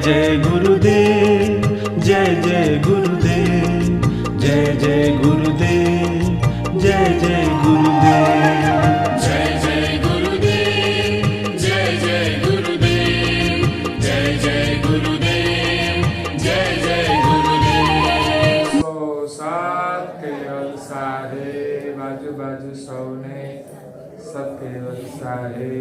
जय गुरुदेव, जय जय गुरुदेव, जय जय गुरुदेव, जय जय गुरुदेव। जय जय गुरुदेव, जय जय गुरुदेव, जय जय गुरुदेव, जय जय गुरुदेव। सो सात केवल साहे बाजू बाजू सौने सब केवल साहे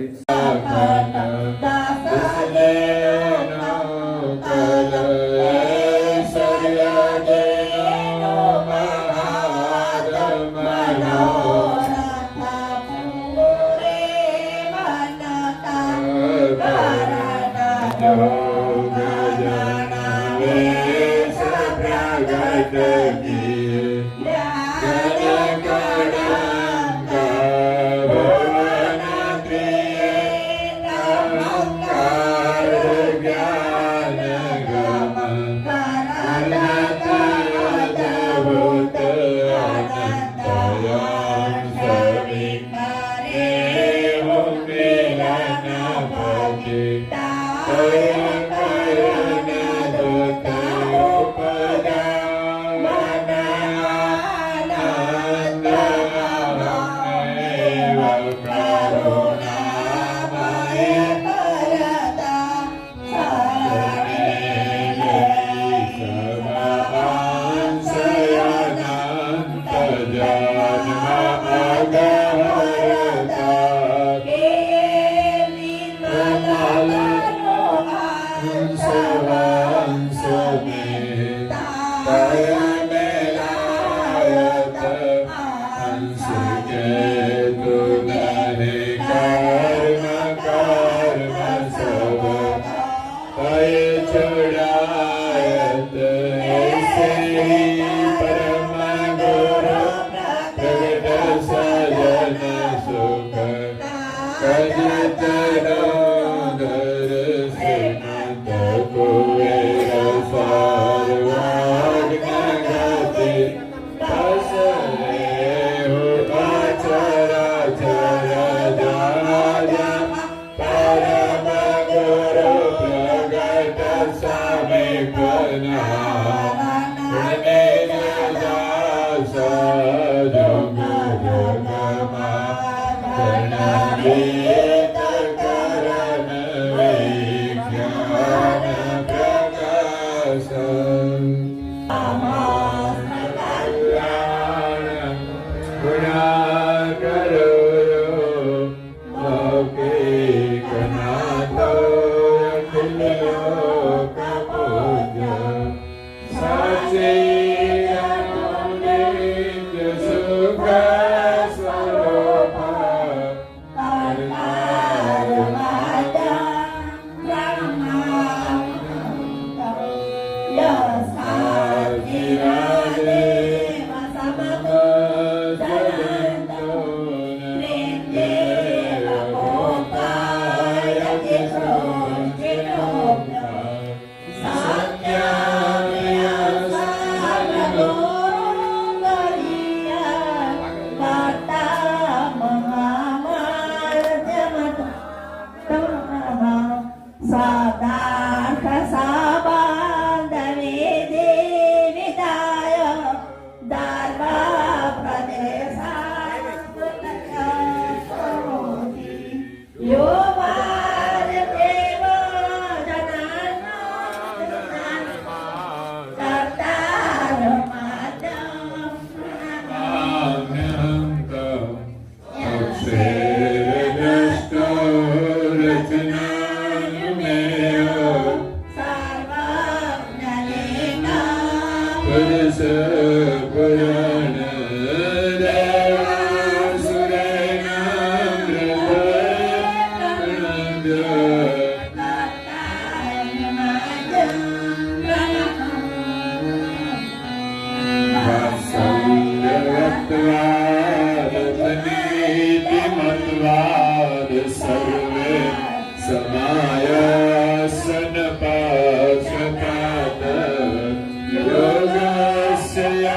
योगस्य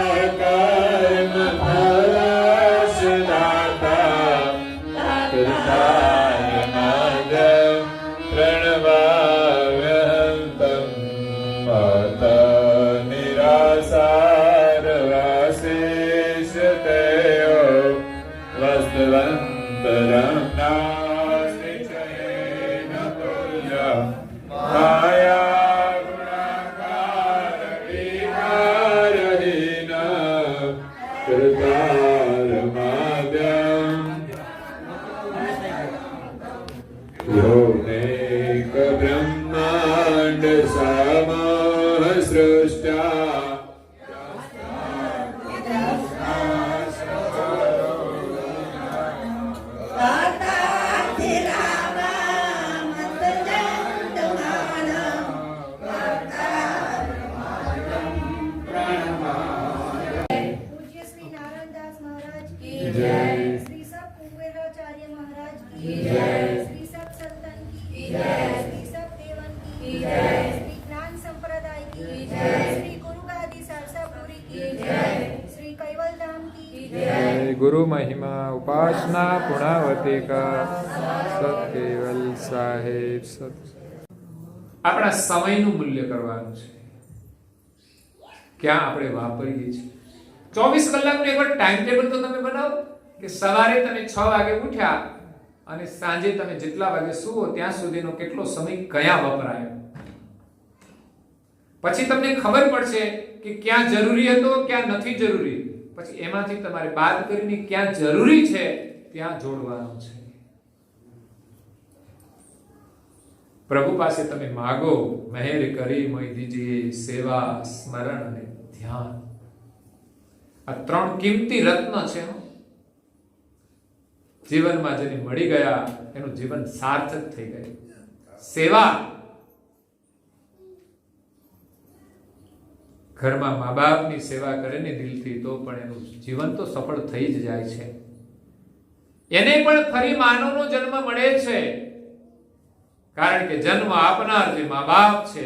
મત નિરાસાર આશીષ તેઓ વસ્તવંતરમ નાસ્તિ ચૈન તુલ્ય માયા ગુણાકાર વિહારહીન કૃતાર માદ્યમ યોનેક બ્રહ્માંડ સમઃ સૃષ્ટા पूज्य श्री नारायणदास महाराज की जय। श्री सब कुबेराचार्य महाराज की जय। श्री सब संतन की जय। श्री सब देवन की जय। श्री ज्ञान संप्रदाय की जय। श्री गुरु गादी सरसापुरी की जय। श्री कैवल धाम की जय। गुरु महिमा उपासना पुणावती का સતકેવલ સાહેબ સત આપણા સમયનું મૂલ્ય કરવાનું છે, ક્યાં આપણે વાપરીએ છીએ. 24 કલાકનું એકવાર ટાઈમ ટેબલ તો તમે બનાવો કે સવારે તમે 6 વાગે ઉઠ્યા અને સાંજે તમે જેટલા વાગે સૂવો ત્યાં સુધીનો કેટલો સમય કયા વપરાયો. પછી તમને ખબર પડશે કે ક્યાં જરૂરી હતો ક્યાં નથી જરૂરી. પછી એમાંથી તમારે બાદ કરીને ક્યાં જરૂરી છે ત્યાં જોડવાનું છે. પ્રભુ પાસે તમે માગો, મહેર કરી મોઈ દીજીએ સેવા, સ્મરણ અને ધ્યાન. આ 3 કિંમતી રત્ન છે. જીવનમાં જેને મળી ગયા એનું જીવન સાર્થક થઈ ગયું. સેવા, ઘરમાં મા બાપની સેવા કરે ને દિલથી તો પણ એનું જીવન તો સફળ થઈ જ જાય છે. એને પણ ફરી માનવનો જન્મ મળે છે, કારણ કે જન્મ આપનાર જે મા બાપ છે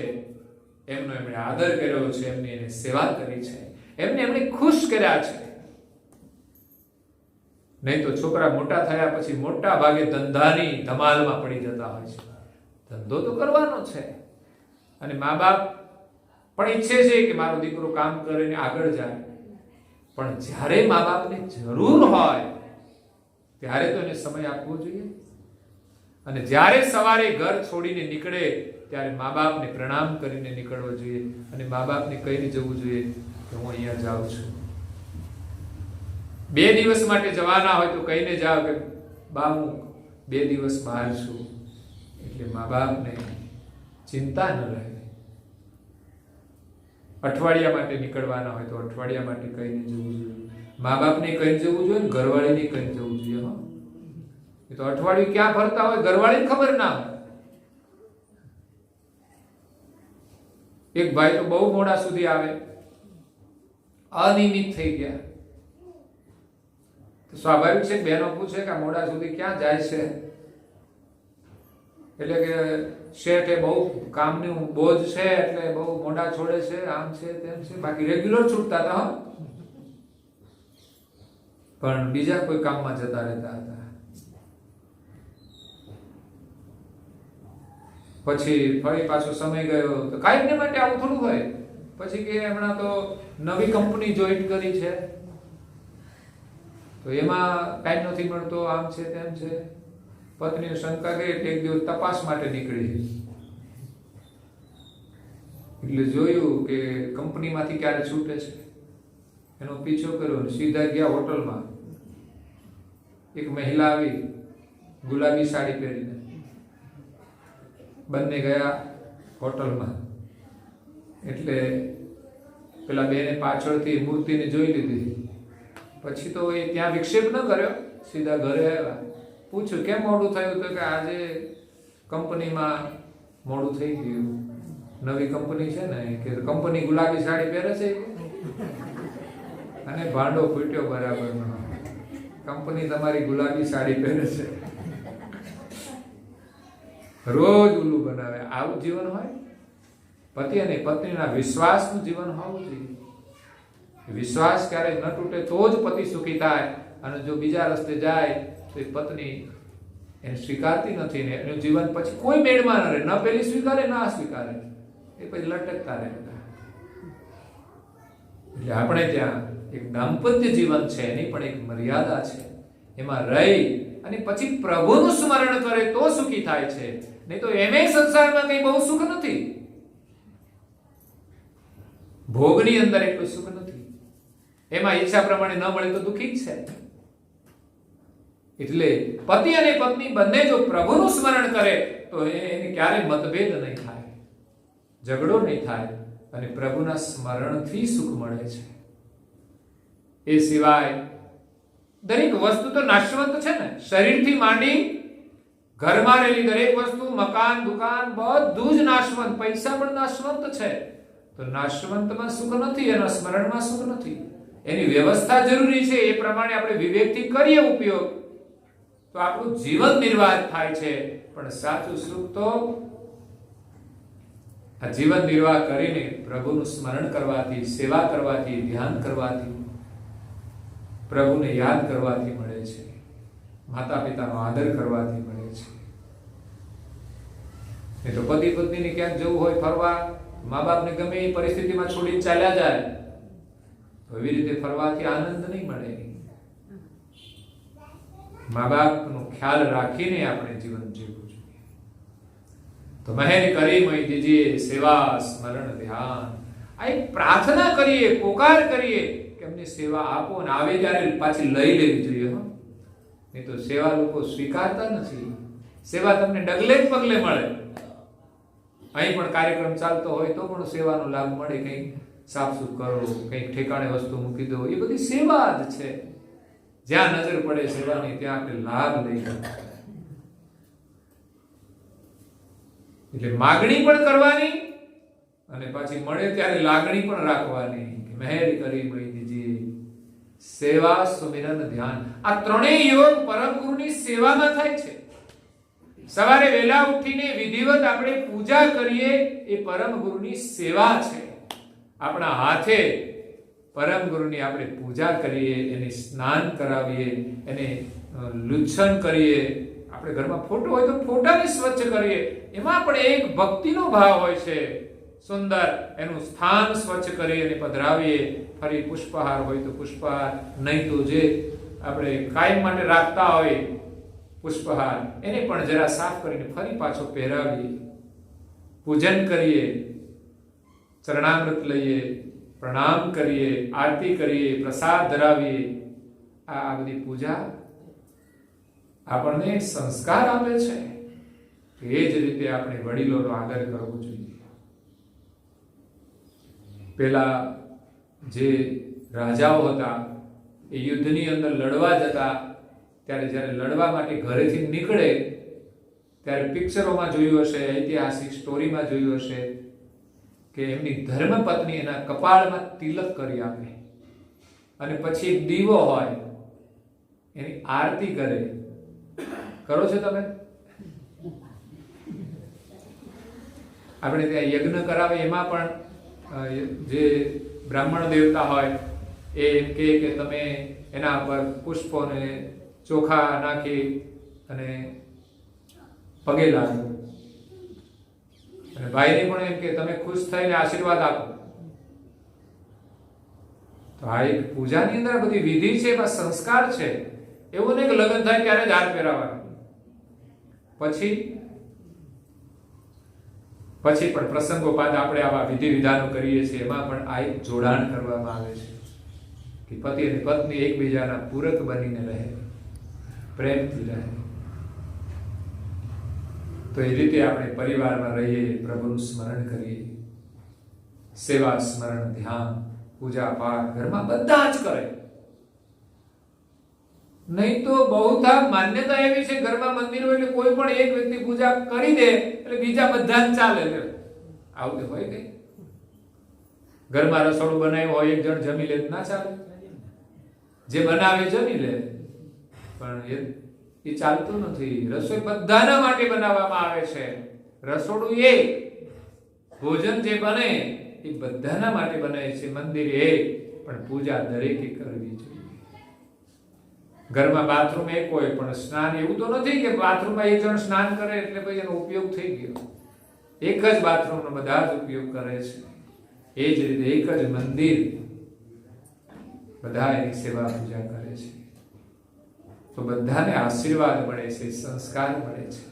એમનો એમણે આદર કર્યો છે, એમની એને સેવા કરી છે, એમણે ખુશ કર્યા છે. નહીં તો છોકરા મોટા થયા પછી મોટા ભાગે ધંધાની ધમાલમાં પડી જતા હોય છે. ધંધો તો કરવાનો છે અને મા બાપ પણ ઈચ્છે છે કે મારો દીકરો કામ કરીને આગળ જાય, પણ જ્યારે મા બાપને જરૂર હોય ત્યારે તો એને સમય આપવો જોઈએ. અને જ્યારે સવારે ઘર છોડીને નીકળે ત્યારે મા બાપને પ્રણામ કરીને નીકળવો જોઈએ અને મા બાપને કહીને જવું જોઈએ કે હું અહીંયા જાઉં છું. 2 દિવસ માટે જવાના હોય તો કહીને જાઓ કે બા હું 2 દિવસ બહાર છું, એટલે મા બાપને ચિંતા ન રહે. અઠવાડિયા માટે નીકળવાના હોય તો અઠવાડિયા માટે કહીને જવું જોઈએ. મા બાપને કહીને જવું જોઈએ, ઘરવાળીને કહીને જવું જોઈએ. હા, એ તો અઠવાડિયું ક્યાં ફરતા હોય ઘરવાળીને ખબર ના હોય. એક ભાઈ તો બહુ મોડા સુધી આવે, અનિયમિત થઈ ગયા. તો સ્વાભાવિક છે, બહેનો પૂછે કે મોડા સુધી ક્યાં જાય છે? એટલે કે શેઠે બહુ કામનું બોજ છે એટલે બહુ મોડા છોડે છે, આમ છે તેમ છે. બાકી રેગ્યુલર છૂટતા હતા, પણ બીજા કોઈ કામમાં જતા રહેતા હતા. પછી ફરી પાછો સમય ગયો તો કાયમને માટે આવું થોડું હોય. પછી કે હમણાં તો નવી કંપની જોઈન કરી છે તો એમાં ટાઈમ નથી મળતો, આમ છે તેમ છે. પત્નીને શંકા ગઈ એટલે એક દિવસ તપાસ માટે નીકળી, એટલે જોયું કે કંપનીમાંથી ક્યારે છૂટે છે. એનો પીછો કર્યો, સીધા ગયા હોટલમાં. એક મહિલા આવી ગુલાબી સાડી પહેરીને. બંને ગયા હોટલમાં. એટલે પેલા બેને પાછળથી મૂર્તિને જોઈ લીધી. પછી તો એ ત્યાં વિક્ષેપ ન કર્યો, સીધા ઘરે આવ્યા. પૂછ્યું કેમ મોડું થયું? તો કે આજે કંપનીમાં મોડું થઈ ગયું. નવી કંપની છે ને, કે કંપની ગુલાબી સાડી પહેરે છે અને ભાંડો ફૂટ્યો બરાબરનો. કંપની તમારી ગુલાબી સાડી પહેરે છે, રોજ ઉલ્લુ બનાવે. આવું જીવન હોય? પતિ અને પત્નીના વિશ્વાસનું જીવન હોવું જોઈએ. વિશ્વાસ ક્યારેય ન તૂટે તો જ પતિ સુખી થાય. અને જો બીજા રસ્તે જાય તો એ પત્ની એને સ્વીકારતી નથી ને એનું જીવન પછી કોઈ મેળમાં ન રહે. ન પેલી સ્વીકારે ન આ સ્વીકારે, એ પછી લટકતા રહે બધા. એટલે આપણે ત્યાં એક દાંપત્ય જીવન છે, એની પણ એક મર્યાદા છે. એમાં રહી અને પછી પ્રભુનું સ્મરણ કરે તો સુખી થાય છે. નહીં તો એમે સંસારમાં કઈ બહુ સુખ નથી, ભોગની અંદર એટલું સુખ નથી. એમાં ઈચ્છા પ્રમાણે ન મળે તો દુઃખી જ છે. એટલે પતિ અને પત્ની બંને જો પ્રભુનું સ્મરણ કરે તો એને ક્યારેય મતભેદ નહીં થાય, ઝઘડો નહીં થાય, અને પ્રભુના સ્મરણથી સુખ મળે છે. એ સિવાય દરેક વસ્તુ તો નાશવંત છે ને. શરીરથી માંડી ઘરમાં રહેલી દરેક વસ્તુ, મકાન, દુકાન, બધું જ નાશવંત. પૈસા પણ નાશવંત છે. તો નાશવંતમાં સુખ નથી, એના સ્મરણમાં સુખ નથી. એની વ્યવસ્થા જરૂરી છે. એ પ્રમાણે આપણે વિવેકથી કરીએ ઉપયોગ તો આપણું જીવન નિર્વાહ થાય છે. પણ સાચું સુખ તો આ જીવન નિર્વાહ કરીને પ્રભુનું સ્મરણ કરવાથી, સેવા કરવાથી, ધ્યાન કરવાથી, પ્રભુને યાદ કરવાથી મળે છે. માતા પિતાનો આદર કરવાથી મળે છે. એ તો પતિ પત્નીને ક્યાંક જવું હોય ફરવા, મા બાપને ગમે એ પરિસ્થિતિમાં છોડીને ચાલ્યા જાય તો એવી રીતે ફરવાથી આનંદ નહીં મળે. મા બાપનો ખ્યાલ રાખીને આપણે જીવન જીવવું જોઈએ. તો મહેર કરી મય દીજીએ સેવા સ્મરણ ધ્યાન. આ એક પ્રાર્થના કરીએ, પોકાર કરીએ કે અમને સેવા આપો, અને આવે ત્યારે પાછી લઈ લેવી જોઈએ. નહીં તો સેવા લોકો સ્વીકારતા નથી. સેવા તમને ડગલે જ પગલે મળે. અહીં પણ કાર્યક્રમ ચાલતો હોય તો પણ સેવાનો લાભ મળે. કંઈક સાફસૂફ કરો, કંઈક ઠેકાણે વસ્તુ મૂકી દો, એ બધી સેવા જ છે. જ્યાં નજર પડે સેવાની ત્યાં આપણે લાભ લઈએ. એટલે માગણી પણ કરવાની અને પાછી મળે ત્યારે લાગણી પણ રાખવાની કે મહેર કરી મય દીજીએ સેવા સુમિરન ધ્યાન. આ ત્રણેય યોગ પરમ ગુરુની સેવામાં થાય છે. સવારે વહેલા ઉઠીને વિધિવત આપણે પૂજા કરીએ એ પરમ ગુરુની સેવા છે. આપણા હાથે પરમ ગુરુની આપણે પૂજા કરીએ, એને સ્નાન કરાવીએ, એને લુચ્છન કરીએ. આપણે ઘરમાં ફોટો હોય તો ફોટાને સ્વચ્છ કરીએ. એમાં પણ એક ભક્તિનો ભાવ હોય છે સુંદર. એનું સ્થાન સ્વચ્છ કરી અને પધરાવીએ. ફરી પુષ્પહાર હોય તો પુષ્પહાર, નહીં તો જે આપણે કાયમ માટે રાખતા હોય પુષ્પહાર, એને પણ જરા સાફ કરીને ફરી પાછો પહેરાવીએ. પૂજન કરીએ, ચરણામૃત લઈએ, પ્રણામ કરીએ, આરતી કરીએ, પ્રસાદ ધરાવીએ. આ બધી પૂજા આપણને સંસ્કાર આપે છે. એ જ રીતે આપણે વડીલોનો આદર કરવો જોઈએ. પેલા જે રાજાઓ હતા એ યુદ્ધની અંદર લડવા જતા ત્યારે જ્યારે લડવા માટે ઘરેથી નીકળે ત્યારે પિક્ચરોમાં જોયું હશે, ઐતિહાસિક સ્ટોરીમાં જોયું હશે કે એમની ધર્મપત્ની એના કપાળમાં તિલક કરી આપે અને પછી એક દીવો હોય એની આરતી કરે. કરો છો તમે? આપણે ત્યાં યજ્ઞ કરાવે એમાં પણ જે બ્રાહ્મણ દેવતા હોય એ એમ કે તમે એના પર પુષ્પોને ચોખા નાખી અને પગે લાગો, અને ભાઈને પણ એમ કે તમે ખુશ થઈને આશીર્વાદ આપો. તો આ એક પૂજાની અંદર બધી વિધિ છે, એમાં સંસ્કાર છે. એવું નહીં કે લગ્ન થાય ત્યારે જ હાર પહેરાવાનો, પછી પણ પ્રસંગોપાત આપણે આવા વિધિ વિધાનો કરીએ છીએ. એમાં પણ આ એક જોડાણ કરવામાં આવે છે કે પતિ અને પત્ની એકબીજાના પૂરક બનીને રહે, પ્રેમથી રહે. તો એ રીતે આપણે પરિવારમાં રહીએ, પ્રભુનું સ્મરણ કરીએ, સેવા સ્મરણ ધ્યાન પૂજા પાઠ ઘરમાં બધા જ કરે. નહીં તો બહુધા માન્યતા એવી છે ઘરમાં મંદિર હોય એટલે કોઈ પણ એક વ્યક્તિ પૂજા કરી દે એટલે બીજા બધા જ ચાલે. આવું હોય કઈ? ઘરમાં રસોડું બનાવ્યું હોય, એક જણ જમી લે ના ચાલે? જે બનાવે જમી લે, પણ એ ચાલતું નથી. રસોઈ બધાના માટે બનાવવામાં આવે છે. રસોડું એક, ભોજન જે બને એ બધાના માટે બને છે. મંદિર એક, પણ પૂજા દરેકે કરવી જોઈએ. ઘરમાં બાથરૂમ એક હોય પણ સ્નાન એવું તો નથી કે બાથરૂમમાં એક જણ સ્નાન કરે એટલે પછી એનો ઉપયોગ થઈ ગયો. એક જ બાથરૂમનો બધા જ ઉપયોગ કરે છે, એ જ રીતે એક જ મંદિર બધા એની સેવા પૂજા કરે છે, તો બધાને આશીર્વાદ મળે છે, સંસ્કાર મળે છે.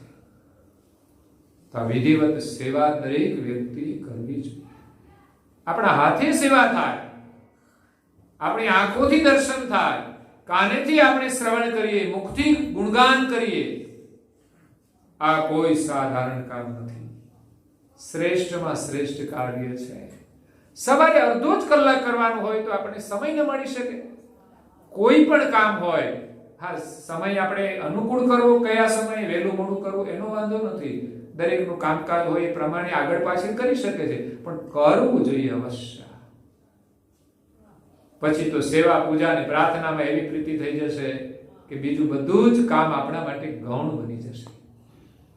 તો આ વિધિવત સેવા દરેક વ્યક્તિએ કરવી જોઈએ. આપણા હાથે સેવા થાય, આપણી આંખોથી દર્શન થાય, કાનેથી આપણે શ્રવણ કરીએ, મુખથી ગુણગાન કરીએ. આ કોઈ સાધારણ કામ નથી, શ્રેષ્ઠમાં શ્રેષ્ઠ કાર્ય છે. સવારે અડધો જ કલાક કરવાનું હોય તો આપણે સમય ન મળી શકે. કોઈ પણ કામ હોય, હા, સમય આપણે અનુકૂળ કરવો, કયા સમયે વહેલું મોડું કરવું એનો વાંધો નથી. દરેકનું કામકાજ હોય એ પ્રમાણે આગળ પાછળ કરી શકે છે, પણ કરવું જોઈએ અવશ્ય. પછી તો સેવા પૂજા અને પ્રાર્થનામાં એવી પ્રીતિ થઈ જશે કે બીજું બધું જ કામ આપણા માટે ગૌણ બની જશે.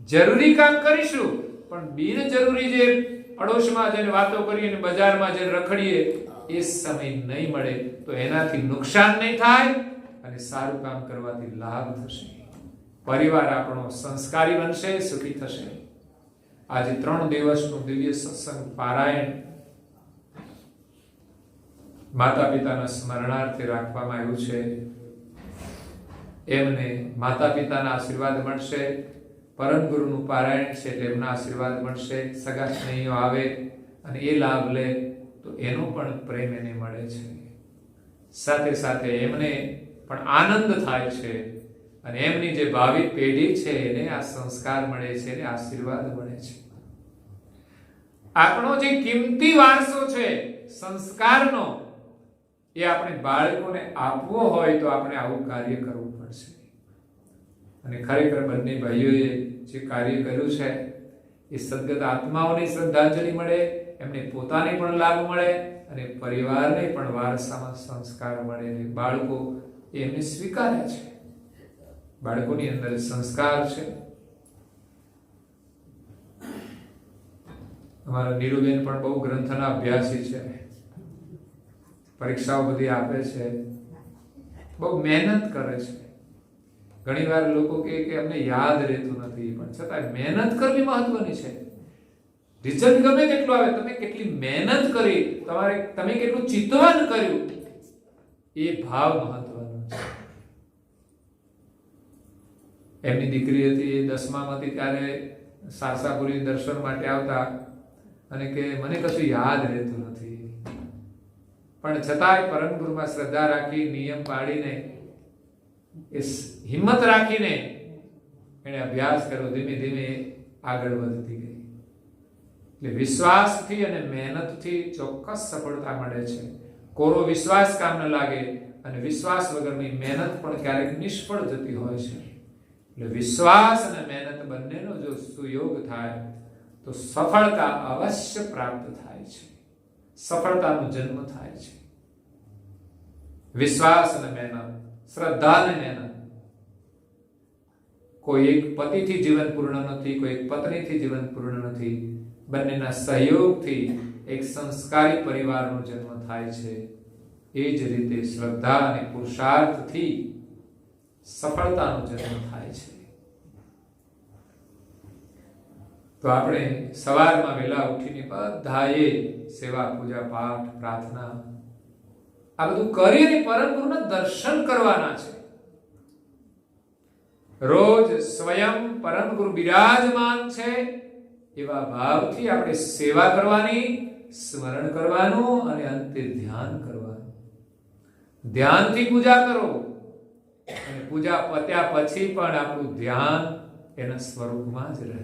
જરૂરી કામ કરીશું, પણ બિનજરૂરી જે અડોશમાં જઈને વાતો કરીએ અને બજારમાં જઈને રખડીએ એ સમય નહીં મળે, તો એનાથી નુકસાન નહીં થાય અને સારું કામ કરવાથી લાભ થશે. પરિવાર આપણો સંસ્કારી બનશે, સુખી થશે. આજે 3 દિવસનું દિવ્ય સત્સંગ પારાયણ માતા પિતાના સ્મરણાર્થે રાખવામાં આવ્યું છે. એમને માતા પિતાના આશીર્વાદ મળશે, પરમ ગુરુનું પારાયણ છે એટલે એમના આશીર્વાદ મળશે. સગા સ્નેહીઓ આવે અને એ લાભ લે તો એનો પણ પ્રેમ એને મળે છે. સાથે સાથે એમને પણ આનંદ થાય છે અને એમની જે ભાવિ પેઢી છે એને આ સંસ્કાર મળે છે, એને આશીર્વાદ મળે છે. આપણો જે કિંમતી વારસો છે સંસ્કારનો, એ આપણે બાળકોને આપવો હોય તો આપણે આવું કાર્ય કરવું પડશે. અને ખરેખર બંને ભાઈઓએ જે કાર્ય કર્યું છે એ સદગત આત્માઓને શ્રદ્ધાંજલિ મળે, એમને પોતાને પણ લાભ મળે અને પરિવારને પણ વારસામાં સંસ્કાર મળે. બાળકો એમને સ્વીકારે છે, બાળકોની અંદર સંસ્કાર છે. અમારા નીરુબેન પણ બહુ ગ્રંથના અભ્યાસી છે, પરીક્ષાઓ બધી આપે છે, બહુ મહેનત કરે છે. ઘણીવાર લોકો કહે કે અમને યાદ રહેતું નથી, પણ છતાં મહેનત કરવી મહત્વની છે. રિઝલ્ટ ગમે તેટલું આવે, તમે કેટલી મહેનત કરી, તમે કેટલું ચિંતન કર્યું, એ ભાવ મહત્વનો છે. એમની દીકરી હતી, 10મામાં હતી ત્યારે સારસાપુરી દર્શન માટે આવતા અને કે મને કશું યાદ રહેતું નથી, પણ છતાંય પરમ ગુરુમાં શ્રદ્ધા રાખી, નિયમ પાડીને, એ હિંમત રાખીને એને અભ્યાસ કર્યો. ધીમે ધીમે આગળ વધતી ગઈ. એટલે વિશ્વાસથી અને મહેનતથી ચોક્કસ સફળતા મળે છે. કોરો વિશ્વાસ કામ ન લાગે અને વિશ્વાસ વગરની મહેનત પણ ક્યારેક નિષ્ફળ જતી હોય છે. એટલે વિશ્વાસ અને મહેનત બંનેનો જો સુયોગ થાય તો સફળતા અવશ્ય પ્રાપ્ત થાય છે, સફળતાનો જન્મ થાય છે. વિશ્વાસ અને મહેનત, શ્રદ્ધા અને મહેનત. કોઈ એક પતિથી જીવન પૂર્ણ નથી, કોઈ એક પત્નીથી જીવન પૂર્ણ નથી. બંનેના સહયોગથી એક સંસ્કારી પરિવારનો જન્મ થાય છે. એ જ રીતે શ્રદ્ધા અને પુરુષાર્થથી સફળતાનો જન્મ થાય છે. તો આપણે સવારમાં વહેલા ઉઠીને બધાએ સેવા, પૂજા, પાઠ, પ્રાર્થના આ બધું કરીને પરમ ગુરુના દર્શન કરવાના છે. રોજ સ્વયં પરમ ગુરુ બિરાજમાન છે એવા ભાવથી આપણે સેવા કરવાની, સ્મરણ કરવાનું અને અંતે ધ્યાન કરવાનું. ધ્યાનથી પૂજા કરો અને પૂજા પત્યા પછી પણ આપણું ધ્યાન એના સ્વરૂપમાં જ રહે.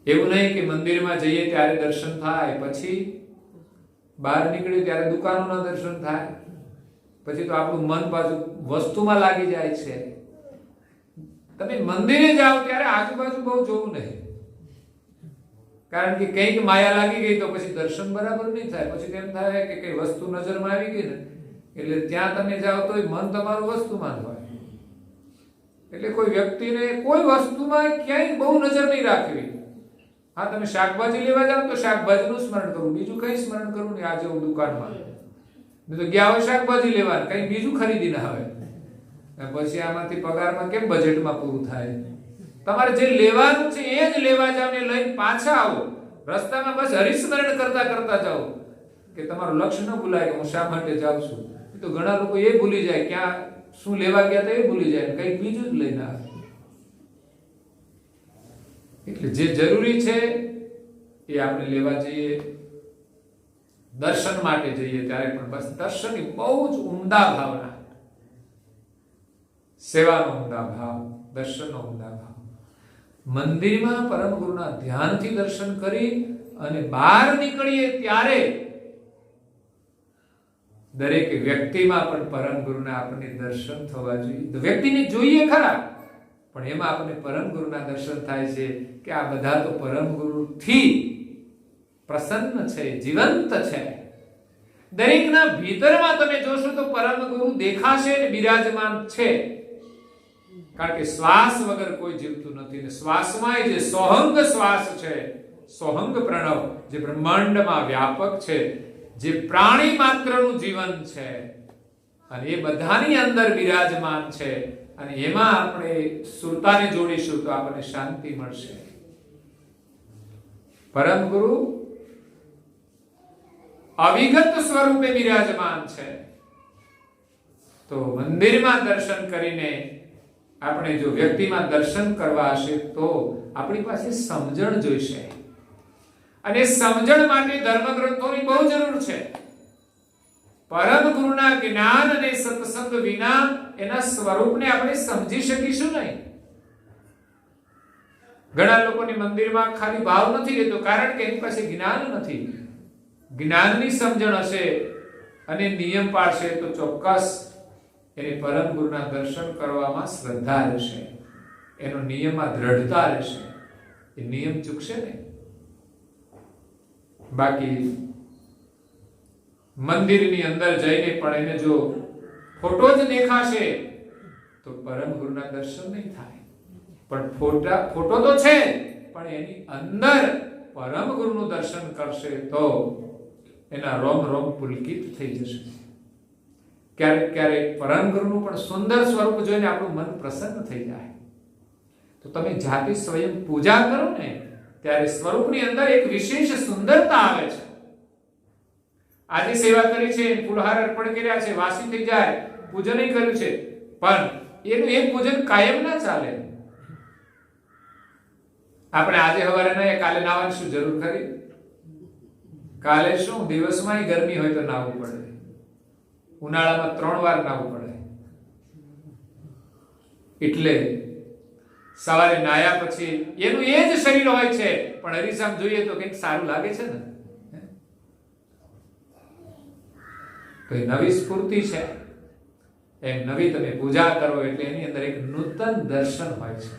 એવું નહીં કે મંદિરમાં જઈએ ત્યારે દર્શન થાય, પછી બહાર નીકળ્યું ત્યારે દુકાનોના દર્શન થાય, પછી તો આપણું મન પાછું વસ્તુમાં લાગી જાય છે. તમે મંદિરે જાઓ ત્યારે આજુબાજુ બહુ જોવું નહીં, કારણ કે કંઈક માયા લાગી ગઈ તો પછી દર્શન બરાબર નહીં થાય. પછી તેમ થાય કે કઈ વસ્તુ નજરમાં આવી ગઈ ને, એટલે ત્યાં તમે જાઓ તો મન તમારું વસ્તુમાં જ હોય. એટલે કોઈ વ્યક્તિને કોઈ વસ્તુમાં ક્યાંય બહુ નજર નહીં રાખવી. હા, તમે શાકભાજી લેવા જાઓ તો શાકભાજીનું સ્મરણ કરવું, બીજું કઈ સ્મરણ કરવું નહીં. આ જેવું દુકાનમાં તો ગયા હોય શાકભાજી લેવા, કઈ બીજું ખરીદી ના આવે, પછી આમાંથી પગારમાં કેમ બજેટમાં પૂરું થાય? તમારે જે લેવાનું છે એ જ લેવા જાવ ને લઈને પાછા આવો. રસ્તામાં બસ હરિસ્મરણ કરતા કરતા જાઓ કે તમારું લક્ષ્ય ન ભૂલાય કે હું શા માટે જાઉં છું. તો ઘણા લોકો એ ભૂલી જાય ક્યાં શું લેવા ગયા તો એ ભૂલી જાય, કંઈક બીજું જ લઈને આવે. એટલે જે જરૂરી છે એ આપણે લેવા જઈએ, દર્શન માટે જઈએ ત્યારે પણ બસ દર્શનની બહુ જ ઉમદા ભાવના, સેવાનો ઉમદા ભાવ, દર્શનનો ઉમદા ભાવ. મંદિરમાં પરમ ગુરુના ધ્યાનથી દર્શન કરી અને બહાર નીકળીએ ત્યારે દરેક વ્યક્તિમાં પણ પરમ ગુરુના આપણને દર્શન થવા જોઈએ. વ્યક્તિને જોઈએ ખરા, પણ એમાં આપણને પરમ ગુરુના દર્શન થાય છે કે આ બધા તો પરમ ગુરુથી પ્રસન્ન છે, જીવંત છે. દરેકના ભીતરમાં તમે જોશો તો પરમ ગુરુ દેખાશે ને બિરાજમાન છે. કારણ કે શ્વાસ વગર કોઈ જીવતું નથી, ને શ્વાસમાં જે સોહંગ શ્વાસ છે, સોહંગ પ્રણવ જે બ્રહ્માંડમાં વ્યાપક છે, જે પ્રાણી માત્રનું જીવન છે, અને એ બધાની અંદર બિરાજમાન છે. અને એમાં આપણે સુરતાને જોડીશું તો આપણને શાંતિ મળશે. પરમ ગુરુ અવિગત સ્વરૂપે બિરાજમાન છે. તો મંદિરમાં દર્શન કરીને આપણે જો વ્યક્તિમાં દર્શન કરવા હશે તો આપણી પાસે સમજણ જોઈશે, અને સમજણ માટે ધર્મગ્રંથોની બહુ જરૂર છે. પરમ ગુરુના જ્ઞાન અને સત્સંગ વિના એના સ્વરૂપને આપણે સમજી શકીશું નહીં. ઘણા લોકોની મંદિરમાં ખાલી ભાવ નથી રહેતો, કારણ કે એની પાસે જ્ઞાન નથી. જ્ઞાનની સમજણ હશે અને નિયમ પાળશે તો ચોક્કસ એને પરમ ગુરુના દર્શન કરવામાં શ્રદ્ધા રહેશે, એનો નિયમમાં દ્રઢતા રહેશે, એ નિયમ ચૂકશે નહીં. બાકી મંદિરની અંદર જઈને પણ એને જો ફોટો જ દેખાશે તો પરમ ગુરુના દર્શન નહીં થાય. પણ ફોટો તો છે, પણ એની અંદર પરમ ગુરુનું દર્શન કરશે તો એના રોમ રોમ પુલકિત થઈ જશે. ક્યારેક ક્યારેક પરમ ગુરુનું પણ સુંદર સ્વરૂપ જોઈને આપણું મન પ્રસન્ન થઈ જાય. તો તમે જાતે સ્વયં પૂજા કરો ને ત્યારે સ્વરૂપની અંદર એક વિશેષ સુંદરતા આવે છે. આજે સેવા કરી છે, ફૂલહાર અર્પણ કર્યા છે, વાસી થઈ જાય, પૂજન કર્યું છે, પણ એનું એક પૂજન કાયમ ના ચાલે. આપણે આજે સવારે નહીં, કાલે નાવાની શું જરૂર ખરી? કાલે શું દિવસમાં ગરમી હોય તો નાવું પડે, ઉનાળામાં 3 વાર નાવું પડે. એટલે સવારે નાયા પછી એનું એ જ શરીર હોય છે, પણ હરીસામ જોઈએ તો કંઈક સારું લાગે છે ને, તો એ નવી સ્ફૂર્તિ છે. એમ નવી તમે પૂજા કરો એટલે એની અંદર એક નૂતન દર્શન હોય છે.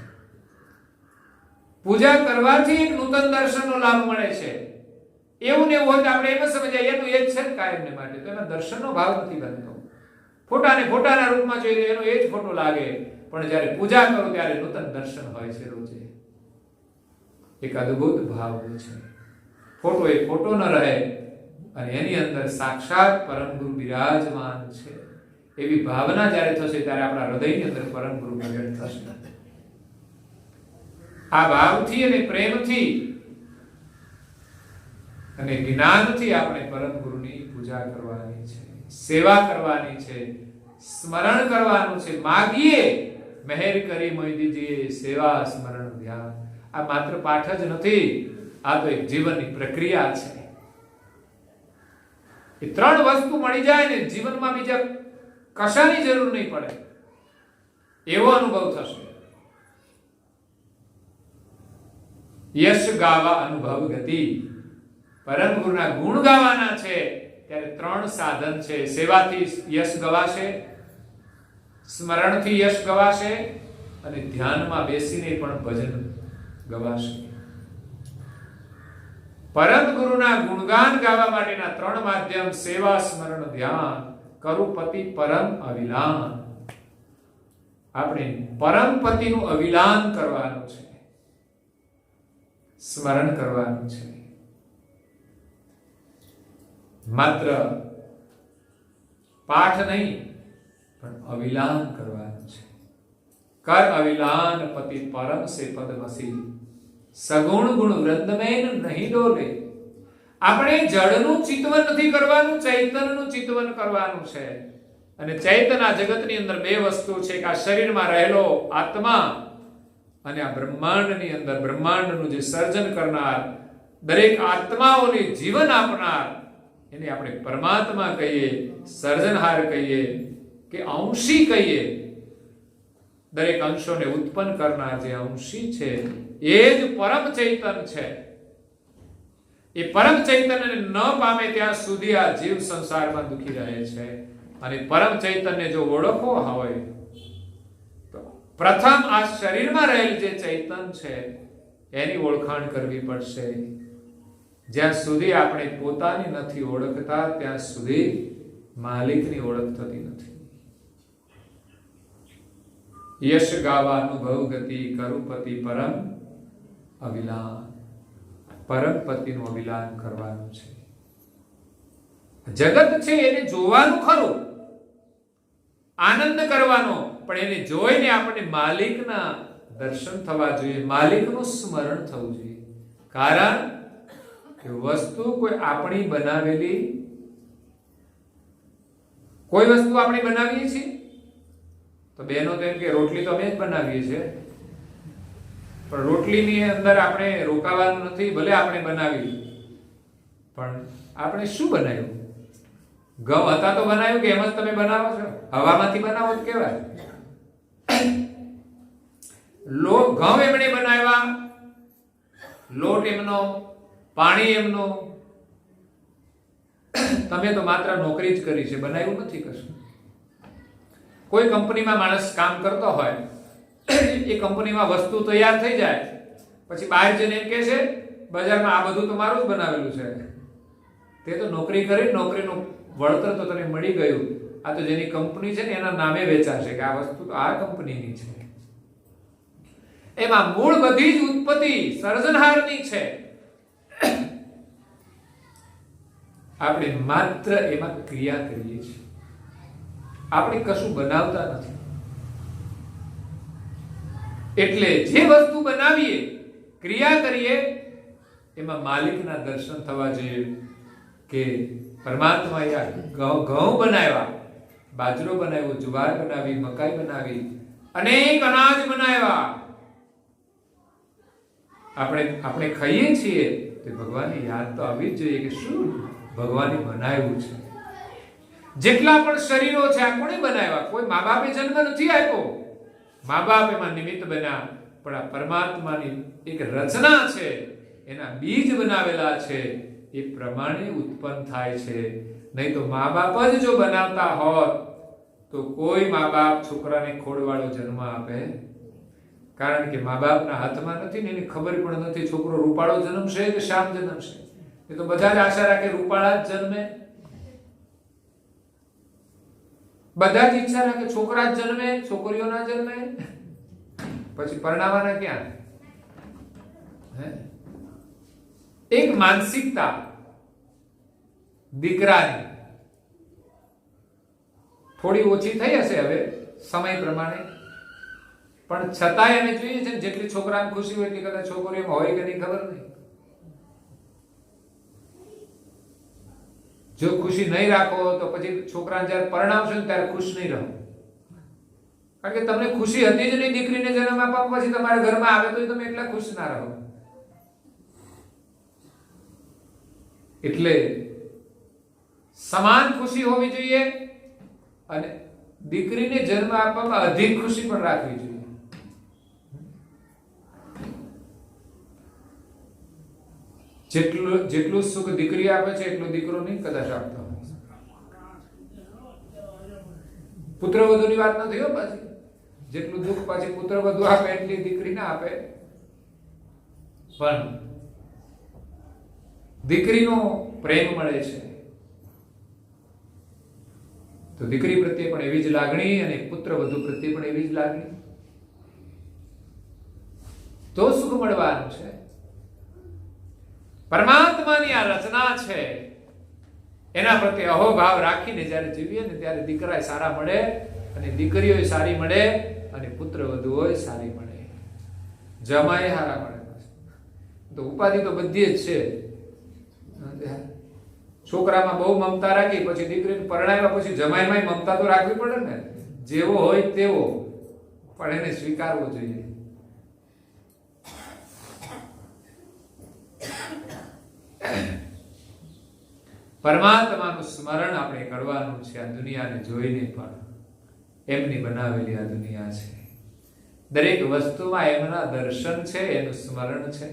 પૂજા કરવાથી એક નૂતન દર્શનનો લાભ મળે છે. એવું ને એવું હોય તો આપણે એમ સમજાય એનું એ જ છે કાયમને માટે, તો એમાં દર્શનનો ભાવ નથી બનતો. ફોટાને ફોટાના રૂપમાં જોઈએ એનો એ જ ફોટો લાગે, પણ જ્યારે પૂજા કરો ત્યારે નૂતન દર્શન હોય છે રોજે. એક અદ્ભુત ભાવ હોય છે. ફોટો એ ફોટો ન રહે અને એની અંદર સાક્ષાત પરમ ગુરુ બિરાજમાન છે એવી ભાવના જ્યારે થશે ત્યારે આપણા હૃદયની અંદર પરમ ગુરુ પ્રગટ થશે. આ ભાવથી અને પ્રેમથી અને જ્ઞાનથી આપણે પરમ ગુરુની પૂજા કરવાની છે, સેવા કરવાની છે, સ્મરણ કરવાનું છે. માગીએ મહેર કરી મોદીજીએ સેવા સ્મરણ ધ્યાન. આ માત્ર પાઠ જ નથી, આ તો એક જીવનની પ્રક્રિયા છે. એ 3 વસ્તુ મળી જાય ને જીવનમાં બીજા કશાની જરૂર નહીં પડે એવો અનુભવ થશે. યશ ગાવા અનુભવ ગતિ. પરમ ગુરુના ગુણ ગાવાના છે ત્યારે 3 સાધન છે. સેવાથી યશ ગવાશે, સ્મરણથી યશ ગવાશે, અને ધ્યાનમાં બેસીને પણ ભજન ગવાશે. પરમ ગુરુના ગુણગાન ગાવા માટેના 3 માધ્યમ સેવા, સ્મરણ, ધ્યાન. કરુપતિ પરમ અવિલાન. આપણે પરમ પતિનું અવિલાન કરવાનું છે, સ્મરણ કરવાનું છે. માત્ર પાઠ નહીં પણ અવિલાન કરવાનું છે. कर अविलान पति परम से पदमसी सगुण गुण वृंदमेन नहीं डोले। આપણે જળનું ચિંતવન નથી કરવાનું, ચૈતન્યનું ચિંતવન કરવાનું છે. અને ચૈતન્ય આ જગતની અંદર બે વસ્તુ છે કે આ શરીરમાં રહેલો આત્મા અને આ બ્રહ્માંડની અંદર બ્રહ્માંડનું જે સર્જન કરનાર, દરેક આત્માઓને જીવન આપનાર, એને આપણે પરમાત્મા કહીએ, સર્જનહાર કહીએ કે અંશી કહીએ. દરેક અંશોને ઉત્પન્ન કરનાર જે અંશી છે એ જ પરમ ચૈતન્ય છે. એ પરમ ચૈતન્યને ન પામે ત્યાં સુધી આ જીવ સંસારમાં દુખી રહે છે. અને પરમ ચૈતન્ય જો ઓળખવો હોય તો પ્રથમ આ શરીરમાં રહેલ જે ચૈતન્ય છે એની ઓળખાણ કરવી પડશે. જ્યાં સુધી આપણે પોતાની નથી ઓળખતા ત્યાં સુધી માલિકની ઓળખ થતી નથી. યશ ગાવા અનુભવ ગતિ કરુપતિ પરમ અવિલાન. પરમ પતિનું અવિલાન કરવાનું છે. જગત છે એને જોવાનું ખરું, આનંદ કરવાનો, પણ એને જોઈને આપણને માલિકના દર્શન થવા જોઈએ, માલિકનું સ્મરણ થવું જોઈએ. કારણ કે વસ્તુ કોઈ આપણી બનાવેલી, કોઈ વસ્તુ આપણે બનાવીએ છીએ તો બહેનો તો એમ કે રોટલી તો અમે જ બનાવીએ છીએ, પણ રોટલીની અંદર આપણે રોકાવાનું નથી. ભલે આપણે બનાવી, પણ આપણે શું બનાવ્યું? ઘઉં હતા તો બનાવ્યું કે એમ જ તમે બનાવો છો? હવામાંથી બનાવો તો કેવાય. ઘઉં એમણે બનાવ્યા, લોટ એમનો, પાણી એમનો, તમે તો માત્ર નોકરી જ કરી છે, બનાવ્યું નથી કશું. કોઈ કંપનીમાં માણસ કામ કરતો હોય, એ કંપનીમાં વસ્તુ તૈયાર થઈ જાય, પછી બહાર જઈને એમ કહે છે બજારમાં આ બધું તો મારું જ બનાવેલું છે. તે તો નોકરી કરી, નોકરીનું વળતર તો તને મળી ગયું. આ તો જેની કંપની છે ને એના નામે વેચાશે કે આ વસ્તુ તો આ કંપનીની છે. એમાં મૂળ બધી જ ઉત્પત્તિ સર્જનહારની છે. આપણે માત્ર એમાં ક્રિયા કરીએ છીએ, આપણે કશું બનાવતા નથી. એટલે જે વસ્તુ બનાવીએ, ક્રિયા કરીએ, એમાં માલિકના દર્શન થવા જોઈએ કે પરમાત્માએ આ ઘઉં બનાવ્યા, બાજરો બનાવ્યો, જુવાર બનાવી, મકાઈ બનાવી, અનેક અનાજ બનાવ્યા. આપણે ખાઈએ છીએ તો ભગવાનની યાદ તો આવી જ જોઈએ કે શું ભગવાને બનાવ્યું છે. જેટલા પણ શરીરો છે આ કોણે બનાવ્યા? કોઈ મા બાપે જન્મ નથી આપ્યો, મા બાપ એમાં નિમિત્ત બન્યા, પણ આ પરમાત્માની એક રચના છે, એના બીજ બનાવેલા છે, એ પ્રમાણે ઉત્પન્ન થાય છે. નહીં તો મા બાપ જ જો બનાવતા હોત તો કોઈ મા બાપ છોકરાને ખોડવાળો જન્મ આપે? કારણ કે મા બાપના હાથમાં નથી ને એની ખબર પણ નથી છોકરો રૂપાળો જન્મશે કે શ્યામ જન્મશે. એ તો બધા જ આશા રાખે રૂપાળા જ જન્મે, બધા જ ઈચ્છા રાખે છોકરા જ જન્મે, છોકરીઓ ના જન્મે. પછી પરણાવાના ક્યાં? એક માનસિકતા દીકરાની થોડી ઓછી થઈ હશે હવે સમય પ્રમાણે, પણ છતાંય અમે જોઈએ છે જેટલી છોકરાને ખુશી હોય એટલી કદાચ છોકરીઓમાં હોય કે નહીં ખબર નહીં. જો ખુશી નહીં રાખો તો પછી છોકરાને જયારે પરણાવશો ને ત્યારે ખુશ નહીં રહો. કારણ કે તમને ખુશી હતી જ નહીં દીકરીને જન્મ આપવા, પછી તમારા ઘરમાં આવે તો તમે એટલા ખુશ ના રહો. એટલે સમાન ખુશી હોવી જોઈએ અને દીકરીને જન્મ આપવામાં અધિક ખુશી પણ રાખવી જોઈએ. જેટલું સુખ દીકરી આપે છે એટલું દીકરો નહીં કદાચ આપતો. પુત્રવધુની વાત નથી હો. પાછી જેટલું દુઃખ પાછી પુત્રવધુ આપે એટલી દીકરી ના આપે. પણ દીકરીનો પ્રેમ મળે છે તો દીકરી પ્રત્યે પણ એવી જ લાગણી અને પુત્રવધુ પ્રત્યે પણ એવી જ લાગણી, તો સુખ મળવાનું છે. પરમાત્માની આ રચના છે, એના પ્રત્યે અહોભાવ રાખીને જ્યારે જીવીએ ને ત્યારે દીકરા સારા મળે અને દીકરીઓ સારી મળે અને પુત્ર વધુ હોય સારી મળે, જમાય હારા મળે. તો ઉપાધિ તો બધી જ છે. છોકરામાં બહુ મમતા રાખી, પછી દીકરીને પરણાવ્યા પછી જમાઈમાં મમતા તો રાખવી પડે ને. જેવો હોય તેવો, પણ એને સ્વીકારવો જોઈએ. પરમાત્માનું સ્મરણ આપણે કરવાનું છે. આ દુનિયાને જોઈને પણ એમની બનાવેલી આ દુનિયા છે. દરેક વસ્તુમાં એમના દર્શન છે, એનું સ્મરણ છે.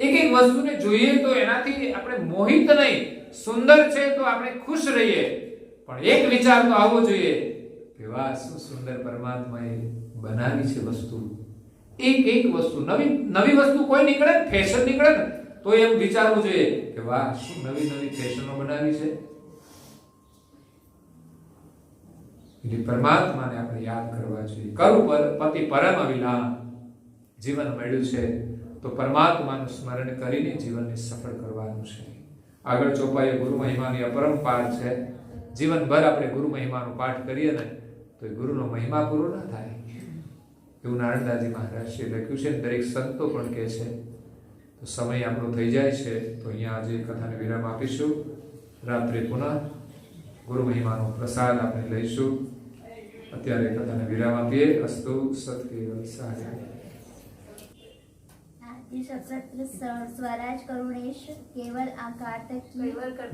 એક એક વસ્તુને જોઈએ તો એનાથી આપણે મોહિત નહીં, સુંદર છે તો આપણે ખુશ રહીએ, પણ એક વિચાર તો આવવો જોઈએ કે વાહ, શું સુંદર પરમાત્માએ બનાવી છે વસ્તુ. એક એક વસ્તુ, નવી નવી વસ્તુ કોઈ નીકળે ને, ફેશન નીકળે ને, તો એમ વિચારવું જોઈએ કે વાહ, શું નવી નવી ફેશનો બનાવી છે. એટલે પરમાત્માને આપણે યાદ કરવા જોઈએ. કરું પતિ પરમ અવિલાન જીવન મળ્યું છે તો પરમાત્માનું સ્મરણ કરીને જીવનને સફળ કરવાનું છે. આગળ ચોપાઈએ ગુરુ મહિમાની અપરંપાર છે. જીવનભર આપણે ગુરુ મહિમાનો પાઠ કરીએ ને તો એ ગુરુનો મહિમા પૂરો ના થાય, એવું નારણદાસજી મહારાજે લખ્યું છે. દરેક સંતો પણ કહે છે. તો સમય આપણો થઈ જાય છે, તો અહીંયા આજે કથાને વિરામ આપીશું. રાત્રે પુનઃ ગુરુ મહિમાનો પ્રસાદ આપણે લઈશું. અત્યારે કથાને વિરામ આપીએ. અસ્તુ સત્કેવલ સાધ્ય. स्वराज करुणेश केवल आकार तक की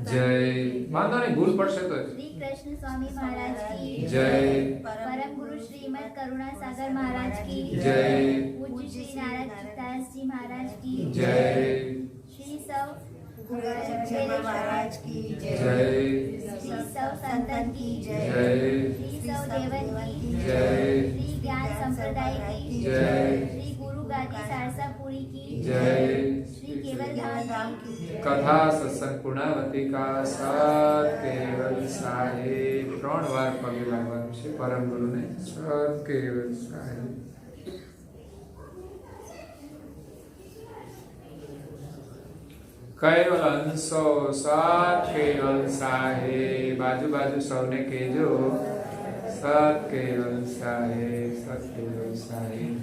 जय. वांधो नहीं, भूल पड़શે તો श्री कृष्ण स्वामी महाराज की जय. परम गुरु श्रीमद करुणा सागर महाराज की जय. पूज्य श्री नारायण दास जी महाराज की जय. श्री सब महाराज की जय. श्री सब संतन की जय. श्री सब देवन की जय. श्री ज्ञान संप्रदाय की जय. श्री गुरु गादी सारसापुरी की जय. श्री केवल धाम की कथा सत्संग पूर्णावती का सत केवल साहेब 3 વાર પગે લાગવાનું છે પરમ ગુરુને. સત કેવલ સાહેબ. કેવલ અંશો સત કેવલ સાહેબ. બાજુ બાજુ સૌને કહેજો સત કેવલ સાહેબ, સત કેવલ સાહેબ.